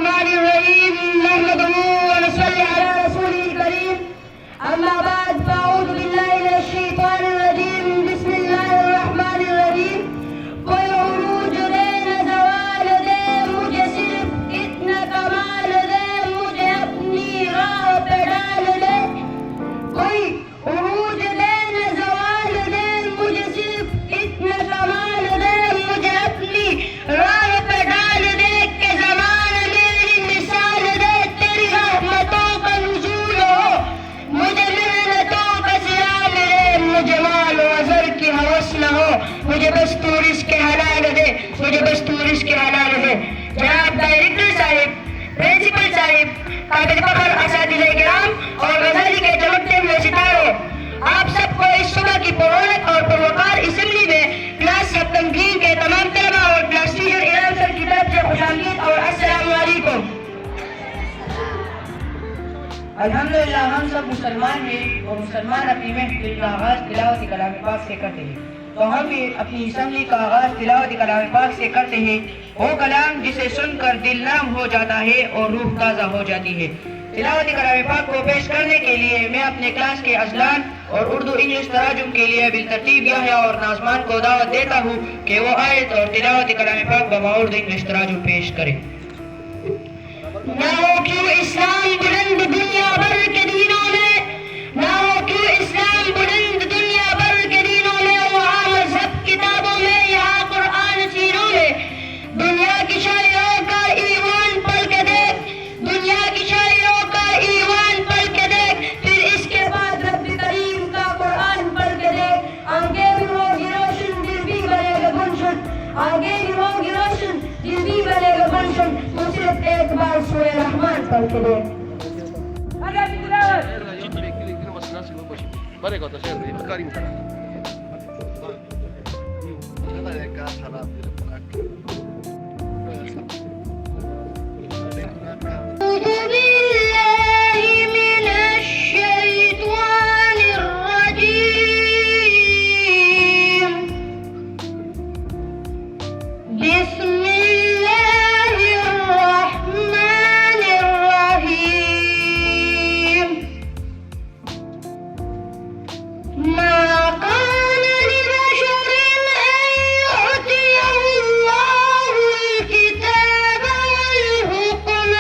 الرحمن الرحيم نحمده ونصلي على رسوله الكريم أما بعد فأعوذ بالله من الشيطان الرجيم بسم الله الرحمن الرحيم کوئی عروج دے نہ زوال دے مجھے صرف اتنا کمال دے مجھے اپنی راہ پہ ڈال دے کوئی عروج دے نہ زوال دے مجھے صرف اتنا کمال دے مجھے اپنی راہ پہ ڈال دے کہ زمانہ میری مثال دے تیری رحمتوں کا نزول ہو مجھے محنتوں کا سلا ملے مجھے مال و ازر کی ہوس نہ ہو مجھے بس تو رزق حلال دے مجھے بس تو رزق حلال دے جناب ڈائریکٹر صاحب پرنسپل صاحب قابل فخر اساتذہ کرام اور غزالی کے چمکتے ہوئے ستاروں آپ سب کو اس صبح کی پرونق اور پروقار اسمبلی میں کلاس سب تمکین کے تمام طلباء اور کلاس ٹیچر ارام سر کی طرف سے خوش آمدید اور السلام علیکم. الحمدللہ ہم سب مسلمان ہیں اور مسلمان اپنی محفل کا آغاز تلاوت کلام پاک سے کرتے ہیں تو ہم بھی اپنی اسمبلی کا آغاز تلاوت کلام پاک سے کرتے ہیں وہ کلام جسے سن کر دل نرم ہو جاتا ہے اور روح تازہ ہو جاتی ہے. تلاوت کلام پاک کو پیش کرنے کے لیے میں اپنے کلاس کے اذلان اور اردو انگلش تراجم کے لیے بالترتیب یحییٰ اور ناظمان کو دعوت دیتا ہوں کہ وہ آیت اور تلاوت کلام پاک بمعرض انگلش تراجم پیش کریں. نہ ہو کیوں اسلام بلند دنیا بھر کے دینوں میں نہ ہو کیوں اسلام بلند دنیا بھر کے دینوں میں وہاں مذہب کتابوں میں یہاں قرآن سینوں میں دنیا کی شاعروں کا ایمان پل کے دیکھ دنیا کی شاعروں کا ایمان پل کے دیکھ پھر اس کے بعد رب کریم کا قرآن پڑھ کے دیکھ آگے بھی ہوگی روشن دل بھی بنے گا گلشن آگے بھی ہوگی روشن دل بھی بنے گا گلشن تو صرف ایک بار سورہ رحمان پڑھ کے دیکھ. أعوذ بالله من الشيطان الرجيم بسم الله الرحمن الرحيم ما كان لبشر أن يؤتيه الله الكتاب والحكم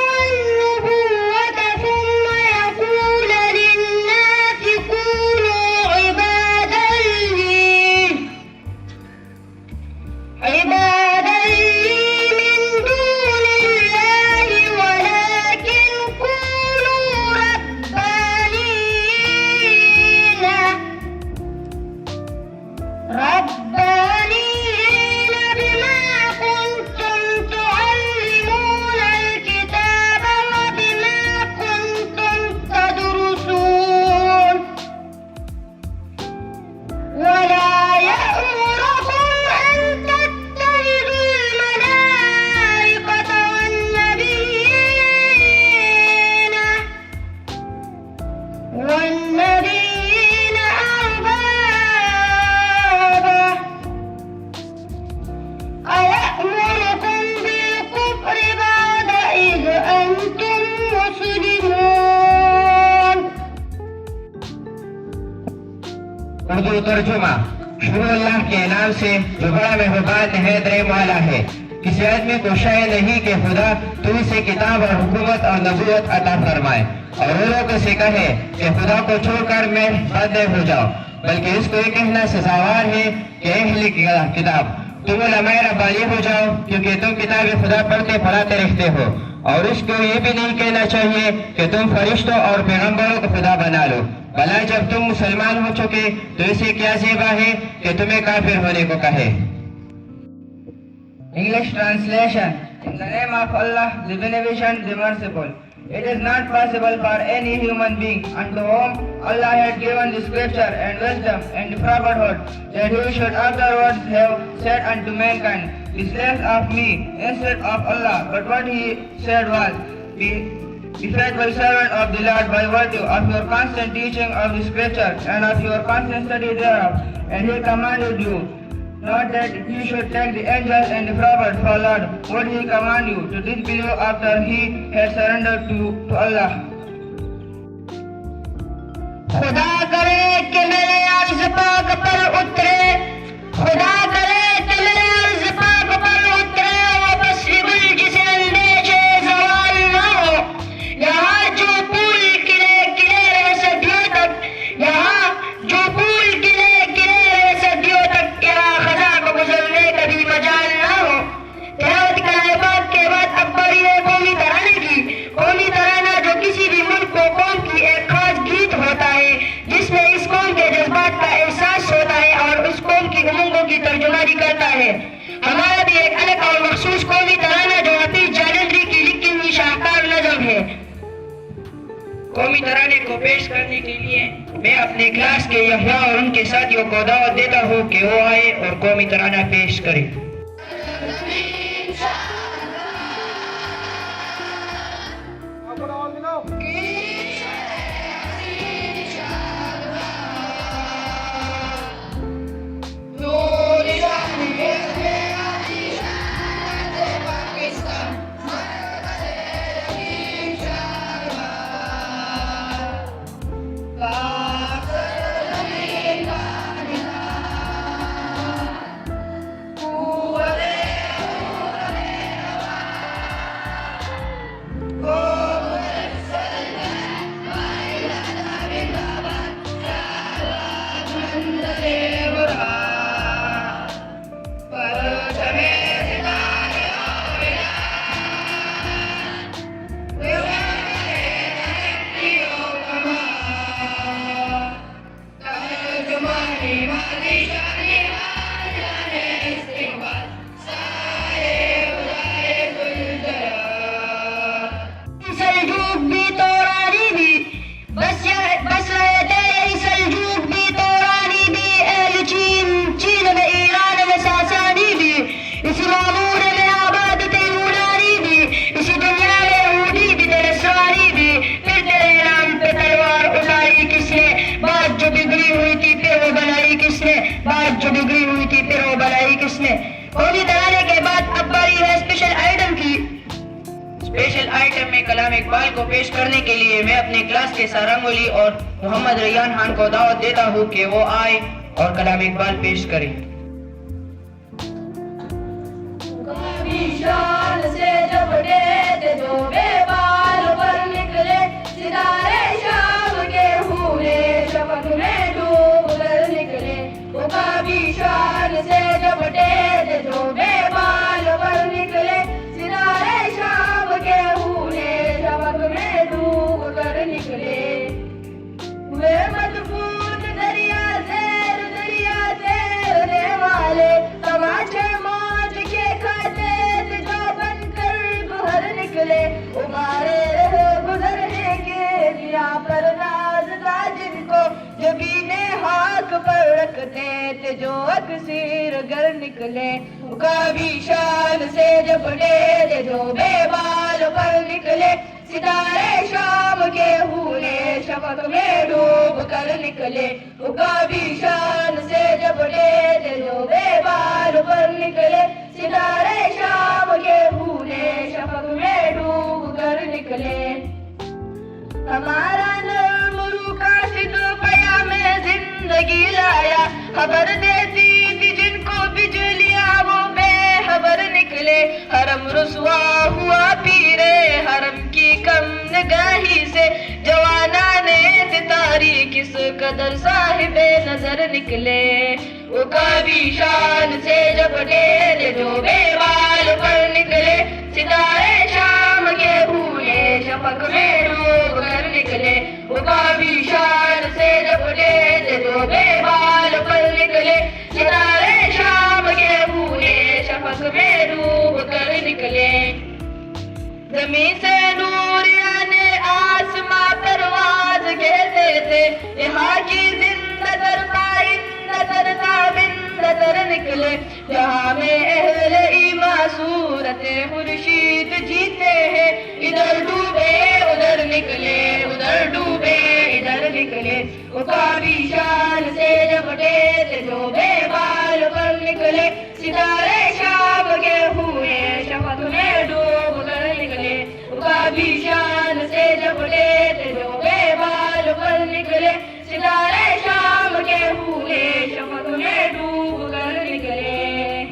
والنبوة ثم يقول للناس كونوا عبادا لي من دون الله ولكن كونوا ربانيين بما كنتم تعلمون الكتاب وبما كنتم تدرسون ولا يأمركم أن تتخذوا الملائكة والنبيين أربابا أيأمركم بالكفر بعد إذ أنتم مسلمون. اردو ترجمہ. شروع اللہ کے نام سے جو بڑا مہربان نہایت رحم والا ہے. کسی آدمی کو شائع نہیں کہ خدا تو اسے کتاب اور حکومت اور نبوت عطا فرمائے اور وہ لوگوں سے کہے کہ خدا کو چھوڑ کر میں بندے ہو جاؤ بلکہ اس کو یہ کہنا سزاوار ہے کہ اہل کتاب تم علماء ربانی ہو جاؤ کیونکہ تم کتاب خدا پڑھتے پڑھاتے رہتے ہو اور اس کو یہ بھی نہیں کہنا چاہیے کہ تم فرشتوں اور پیغمبروں کو خدا بنا لو. بھلا جب تم مسلمان ہو چکے تو اسے کیا زیبا ہے کہ تمہیں کافر ہونے کو کہے. English translation. In the name of Allah, the Beneficent, the Merciful. It is not possible for any human being unto whom Allah had given the scripture and wisdom and the prophethood that he should afterwards have said unto mankind, be slaves of me instead of Allah. But what he said was, be faithful servant of the Lord by virtue of your constant teaching of the scripture and of your constant study thereof. And he commanded you not that you should take the angels and the prophets for Lord. Would he command you to disbelieve after he had surrendered to Allah? خدا کرے کہ میرے عرض پاک پر اترے، خدا کرے کہ میرے عرض پاک پر اترے وہ بسری گل جسے اندیشے زوال نہ ہو۔ یہاں جو پھول کھلے کھلے رہے صدیوں تک، یہاں جو پھول کھلے کھلے رہے صدیوں تک، یہاں خزاں کو گزرنے کا بھی مجال نہ ہو۔ تلاوت کلمات کے بعد اکبری نے قومی ترانے کی۔ قومی ترانہ جو کسی بھی ملک کو قوم کی ایک خاص گیت ہوتا ہے جس میں اس قوم کے جذبات کا احساس ہوتا ہے اور اس قوم کی امنگوں کی ترجمانی کرتا ہے۔ ہمارا بھی ایک الگ اور مخصوص قومی ترانہ جو حفیظ جالندری کی لکھی ہوئی شاہکار نظم ہے۔ قومی ترانے کو پیش کرنے کے لیے میں اپنے کلاس کے یحییٰ اور ان کے ساتھیوں کو دعوت دیتا ہوں کہ وہ آئے اور قومی ترانہ پیش کریں۔ قومی ترانے کے بعد اکبری نے اسپیشل آئٹم کی۔ اسپیشل آئٹم میں کلام اقبال کو پیش کرنے کے لیے میں اپنے کلاس کے سارنگولی اور محمد ریان خان کو دعوت دیتا ہوں کہ وہ آئے اور کلام اقبال پیش کریں۔ کبھی شان سے جب ڈیتے جو بے بال پر نکلے، ستارے شام کے ہونے شفق میں ڈوب کر نکلے۔ وہ کبھی شان سے جب ڈیتے جو بے بال پر نکلے، ستارے شام کے ہونے شفق میں ڈوب کر نکلے۔ وہ مدفون دریا تیرنے والے تماچے موج کے کھاتے تھے جو بن کر گہر نکلے۔ ابارے رہے گزرنے کے دیا پر ناز تھا جن کو، جو بینے ہاتھ پر رکھتے تھے جو اکثیر گر نکلے۔ کبھی شان سے جب ڈیرے جو بے بال پر نکلے، ستارے شام کے ہونے شفق میں ڈوب کر نکلے۔ کبھی شان سے جب ڈیرے جو بے بال پر نکلے، ستارے شام کے ہونے شفق میں ڈوب کر نکلے۔ ہمارا نرم روح کاشد قیام زندگی لایا، خبر دیتی تھی جن کو بجلیاں وہ بے خبر نکلے۔ حرم رسوا ہوا پیرے حرم کی کم نگاہی سے، جوانان تاریخ کس قدر صاحب نظر نکلے۔ وہ کبھی شان سے جب ڈیرے جو بے بال پر نکلے، ستارے شام کے بھولے شفق میں ڈوب کر نکلے۔ وہ کبھی شان سے جب ڈیرے جو بے بال پر نکلے، ستارے شام کے بھولے شفق میں ڈوب کر نکلے۔ زمین سے نور یعنی آسماں پرواز کہتے تھے، یہاں کی زندہ تر پائندہ تر تابندہ تر نکلے۔ جہاں میں اہل ایمان صورت خورشید جیتے ہیں، ادھر ڈوبے ادھر نکلے، ادھر ڈوبے ادھر نکلے۔ وہ کبھی شان سے جب ڈیرے جو بے بال پر نکلے، ستارے شام کے ہوئے شفق میں ڈوب کر نکلے کبھی شان سے جھپٹے تھے جو بے بال پر نکلے ستارے شام کے ہوئے شفق میں ڈوب کر نکلے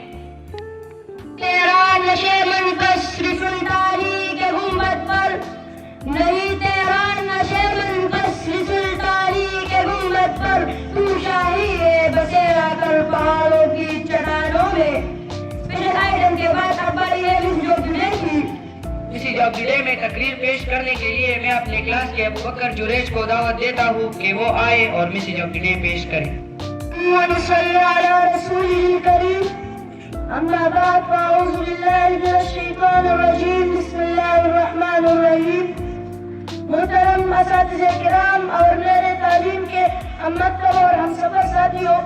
تیرا نشے منکسر سلطانی کے گنبد پر نہیں تیرا نشے منکسر سلطانی کے گنبد پر تو شاہی ہے بسیرا کر پہاڑوں کی چٹانوں میں اسپیشل آئٹم کے بعد اکبر یہ مس جاب ٹوڈے کی اسی جاب ٹوڈے میں تقریر پیش کرنے کے لیے میں اپنے کلاس کے ابوبکر جریج کو دعوت دیتا ہوں کہ وہ آئے اور مسی جاب ٹوڈے پیش کریں. ونصلي على رسوله الكريم أما بعد فأعوذ بالله من الشيطان الرجيم بسم الله الرحمن الرحيم. محترم اساتذہ کرام اور میرے تعلیم کے ہم مکتب اور ہم سفر ساتھیوں،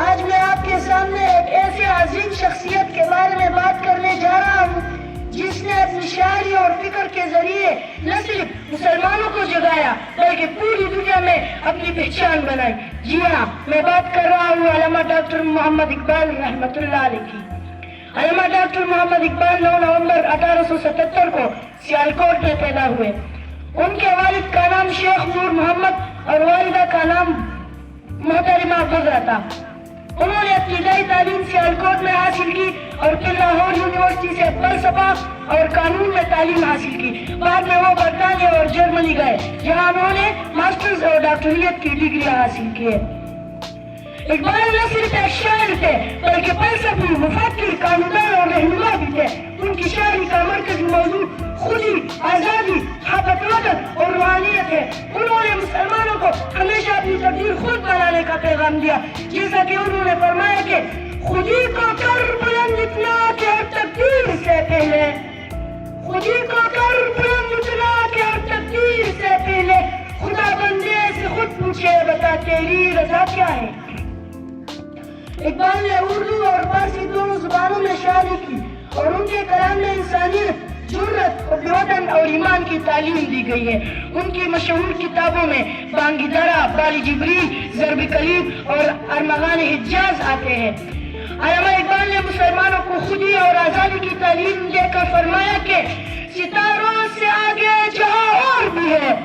آج میں آپ کے سامنے ایک ایسے عظیم شخصیت کے بارے میں بات کرنے جا رہا ہوں جس نے اپنی شاعری اور فکر کے ذریعے نہ صرف مسلمانوں کو جگایا بلکہ پوری دنیا میں اپنی پہچان بنائی. جی ہاں، میں بات کر رہا ہوں علامہ ڈاکٹر محمد اقبال رحمۃ اللہ علیہ کی. علامہ ڈاکٹر محمد اقبال 9 نومبر 1877 کو سیالکوٹ میں پیدا ہوئے. ان کے والد کا نام شیخ نور محمد اور والدہ کا نام محترمہ گزرا تھا. انہوں نے ابتدائی تعلیم سیالکوٹ میں حاصل کی اور پھر لاہور یونیورسٹی سے فلسفہ اور قانون میں تعلیم حاصل کی. بعد میں وہ برطانیہ اور جرمنی گئے جہاں انہوں نے ماسٹرز اور ڈاکٹریٹ کی ڈگریاں حاصل کی. اقبال نہ صرف ایک شاعر تھے بلکہ فلسفی، مفکر، قانوندان اور رہنما بھی تھے. ان کی شاعری کا مرکزی موضوع خودی، آزادی، محبت وطن اور روحانیت ہے. انہوں نے مسلمانوں کو ہمیشہ اپنی تقدیر خود بنانے کا پیغام دیا، جیسا کہ انہوں نے فرمایا کہ خودی کو کر بلند اتنا کہ ہر تقدیر سے پہلے، خودی کو کر بلند اتنا کہ ہر تقدیر سے پہلے خدا بندے سے خود پوچھے بتا تیری رضا کیا ہے. اقبال نے اردو اور فارسی دونوں زبانوں میں شاعری کی اور ان کے کلام میں انسانیت، جرت، وطن اور ایمان کی تعلیم دی گئی ہے. ان کی مشہور کتابوں میں بانگی درا، بال جبریل، ضرب کلیم اور ارمغان حجاز آتے ہیں. علامہ اقبال نے مسلمانوں کو خودی اور آزادی کی تعلیم دے کر فرمایا کہ ستاروں سے آگے جہاں اور بھی ہے،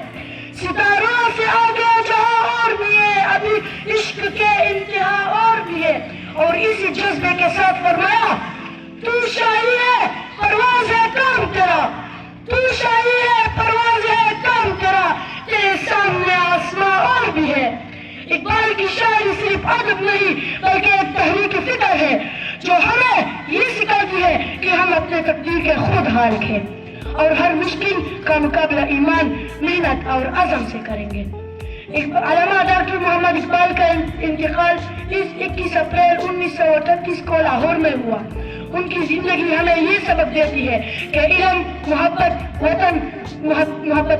ستاروں سے آگے جہاں اور بھی ہے، ابھی عشق کے انتہا اور بھی ہے. اور اسی جذبے کے ساتھ فرمایا تو شاہی ہے پرواز ہے کام تیرا، تو شاہی ہے پرواز ہے کام تیرا، تیرے سامنے آسماں اور بھی ہے. اقبال کی شاعری صرف ادب نہیں بلکہ ایک تحریک فکر ہے جو ہمیں یہ سکھاتی ہے کہ ہم اپنے تقدیر کے خود حالق ہیں اور ہر مشکل کا مقابلہ ایمان، محنت اور عزم سے کریں گے. علامہ ڈاکٹر محمد اقبال کا انتقال 21 اپریل 1938 کو لاہور میں ہوا. ان کی زندگی ہمیں یہ سبق دیتی ہے کہ علم، محبت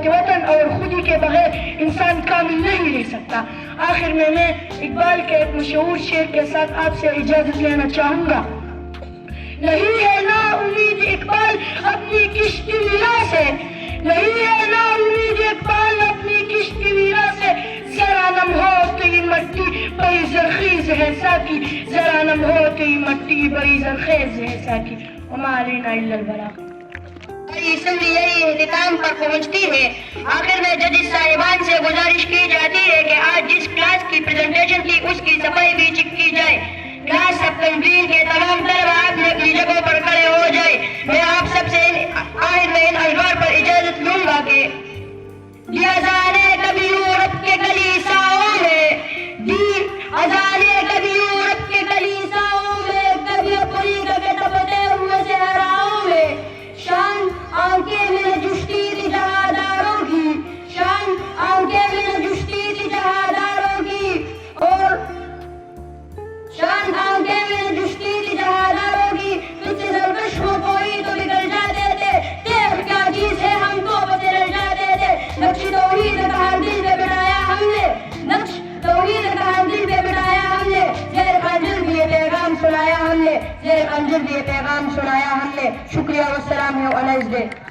وطن اور خودی کے بغیر انسان کامل نہیں رہ سکتا. آخر میں اقبال کے ایک مشہور شعر کے ساتھ آپ سے اجازت لینا چاہوں گا. نہیں ہے نا امید اقبال اپنی کشتی ویرا سے، نہیں ہے نا امید اقبال اپنی کشتی ویرا سے، ذرا نم ہو تو یہ مٹی بڑی زرخیز ہے ساکی، ذرا نم ہو تو یہ مٹی بڑی زرخیز ہے ساکی. وما علینا الا البلاغ. اسمبلی یہی اختتام پر پہنچتی ہے. آخر میں ججز صاحبان سے گزارش کی جاتی ہے کہ آج جس کلاس کی پریزنٹیشن تھی اس کی صفائی بھی کی جائے. کلاس سب تنظیم کے تمام طلبہ اپنے اپنی جگہوں پر کھڑے ہو جائے. میں آپ سب سے آخر میں ان الفاظ پر اجازت لوں گا کہ اذانے کبھی یورپ کے کلیساؤں میں، اذانے کبھی یورپ کے کلیساؤں میں، کبھی افریقہ کے تپتے ہوئے صحراؤں میں، شان آنکھیں میں جشتی تھی جہاداروں کی، شان آنکھیں میں جشتی تھی جہاداروں کی، اور شان آنکھیں میں جشتی تھی جہاداروں کی. تجھ سے سرکش ہو کوئی تو بگڑ جاتے تھے، تیغ کیا چیز ہے ہم کو بدل جاتے تھے. نقش توحید کا ہر دل پہ بٹایا ہم نے، نقش توحید کا ہر دل پہ بٹایا ہم نے، زیر خنجر بھی یہ پیغام سنایا ہم نے، زیر خنجر بھی یہ پیغام سنایا ہم نے. شکریہ والسلام علیکم.